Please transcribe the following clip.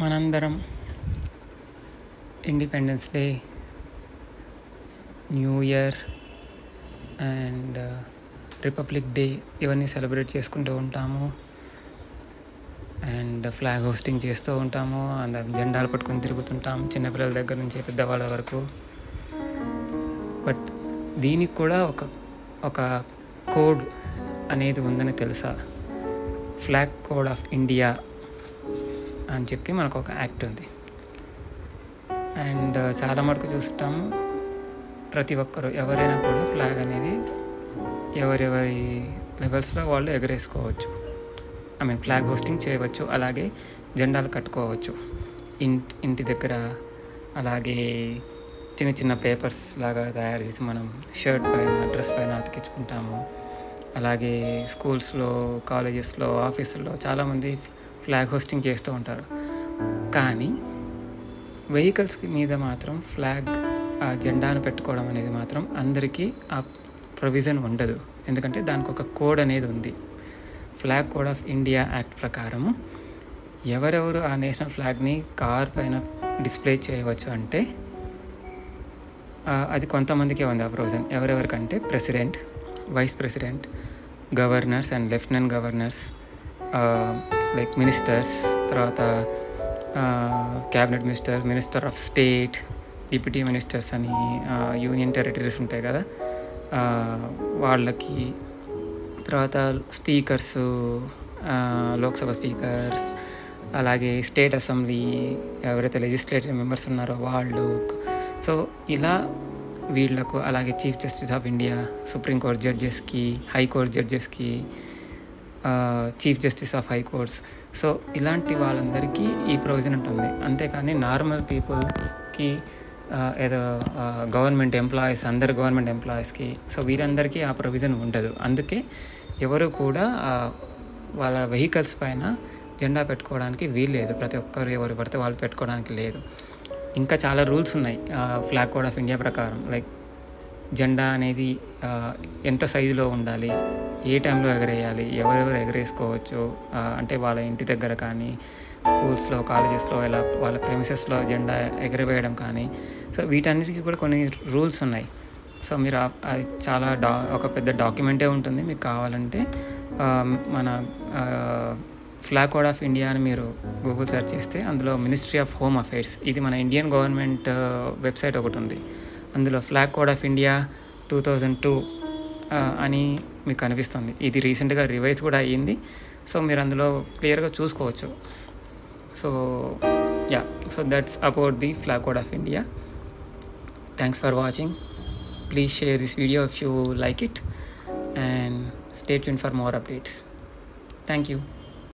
మనందరం independence day, new year and republic day ఇవన్నీ celebrate చేసుకుంటూ ఉంటాము. అండ్ ఫ్లాగ్ హోస్టింగ్ చేస్తూ ఉంటాము. అందరం జెండాలు పట్టుకొని తిరుగుతుంటాం, చిన్నపిల్లల దగ్గర నుంచి పెద్దవాళ్ళ వరకు. బట్ దీనికి కూడా ఒక కోడ్ అనేది ఉందని తెలుసా? ఫ్లాగ్ కోడ్ ఆఫ్ ఇండియా అని చెప్పి మనకు ఒక యాక్ట్ ఉంది. అండ్ చాలా మటుకు చూస్తాము, ప్రతి ఒక్కరు ఎవరైనా కూడా ఫ్లాగ్ అనేది ఎవరెవరి లెవెల్స్లో వాళ్ళు ఎగరేసుకోవచ్చు. ఫ్లాగ్ హోస్టింగ్ చేయవచ్చు. అలాగే జెండాలు కట్టుకోవచ్చు ఇంటి దగ్గర. అలాగే చిన్న చిన్న పేపర్స్ లాగా తయారు చేసి మనం షర్ట్ పైన, డ్రెస్ పైన అతికించుకుంటాము. అలాగే స్కూల్స్లో, కాలేజెస్లో, ఆఫీసుల్లో చాలామంది ఫ్లాగ్ హోస్టింగ్ చేస్తూ ఉంటారు. కానీ వెహికల్స్ మీద మాత్రం ఫ్లాగ్ జెండాను పెట్టుకోవడం అనేది మాత్రం అందరికీ ఆ ప్రొవిజన్ ఉండదు. ఎందుకంటే దానికి ఒక కోడ్ అనేది ఉంది. Flag code of India act ప్రకారము ఎవరెవరు ఆ నేషనల్ ఫ్లాగ్ని కార్ పైన డిస్ప్లే చేయవచ్చు అంటే అది కొంతమందికే ఉంది ఆ ప్రొవిజన్. ఎవరెవరికంటే president, vice president, governors and lieutenant governors, like ministers, తర్వాత cabinet minister of state, deputy ministers అని యూనియన్ టెరిటరీస్ ఉంటాయి కదా, వాళ్ళకి. తర్వాత స్పీకర్స్, లోక్సభ స్పీకర్స్, అలాగే స్టేట్ అసెంబ్లీ ఎవరైతే లెజిస్లేటివ్ మెంబర్స్ ఉన్నారో వాళ్ళు. సో ఇలా వీళ్లకు, అలాగే chief justice of India, supreme court జడ్జెస్కి, high court జడ్జెస్కి, chief justice of high courts. So ఇలాంటి వాళ్ళందరికీ ఈ ప్రొవిజన్ ఉంటుంది. అంతేకాని నార్మల్ పీపుల్కి, ఏదో గవర్నమెంట్ ఎంప్లాయీస్, అందరు గవర్నమెంట్ ఎంప్లాయీస్కి, సో వీరందరికీ ఆ ప్రొవిజన్ ఉండదు. అందుకే ఎవరు కూడా వాళ్ళ వెహికల్స్ పైన జెండా పెట్టుకోవడానికి వీల్లేదు. ప్రతి ఒక్కరు ఎవరు పడితే వాళ్ళు పెట్టుకోవడానికి లేదు. ఇంకా చాలా రూల్స్ ఉన్నాయి ఫ్లాగ్ కోడ్ ఆఫ్ ఇండియా ప్రకారం. లైక్ జెండా అనేది ఎంత సైజులో ఉండాలి, ఏ టైంలో ఎగరేయాలి, ఎవరెవరు ఎగరేసుకోవచ్చు, అంటే వాళ్ళ ఇంటి దగ్గర కానీ, స్కూల్స్లో, కాలేజెస్లో, ఇలా వాళ్ళ ప్రెమిసెస్లో జెండా ఎగరవేయడం కానీ. సో వీటన్నిటికీ కూడా కొన్ని రూల్స్ ఉన్నాయి. సో మీరు అది చాలా ఒక పెద్ద డాక్యుమెంటే ఉంటుంది. మీకు కావాలంటే మన ఫ్లాగ్ కోడ్ ఆఫ్ ఇండియా అని మీరు గూగుల్ సెర్చ్ చేస్తే అందులో మినిస్ట్రీ ఆఫ్ హోమ్ అఫైర్స్, ఇది మన ఇండియన్ గవర్నమెంట్ వెబ్సైట్ ఒకటి ఉంది. అందులో ఫ్లాగ్ కోడ్ ఆఫ్ ఇండియా 2002 అని మీకు కనిపిస్తుంది. ఇది రీసెంట్గా రివైజ్ కూడా అయ్యింది. సో మీరు అందులో క్లియర్గా చూసుకోవచ్చు. So that's about the flag code of India. Thanks for watching. Please share this video if you like it and stay tuned for more updates. Thank you.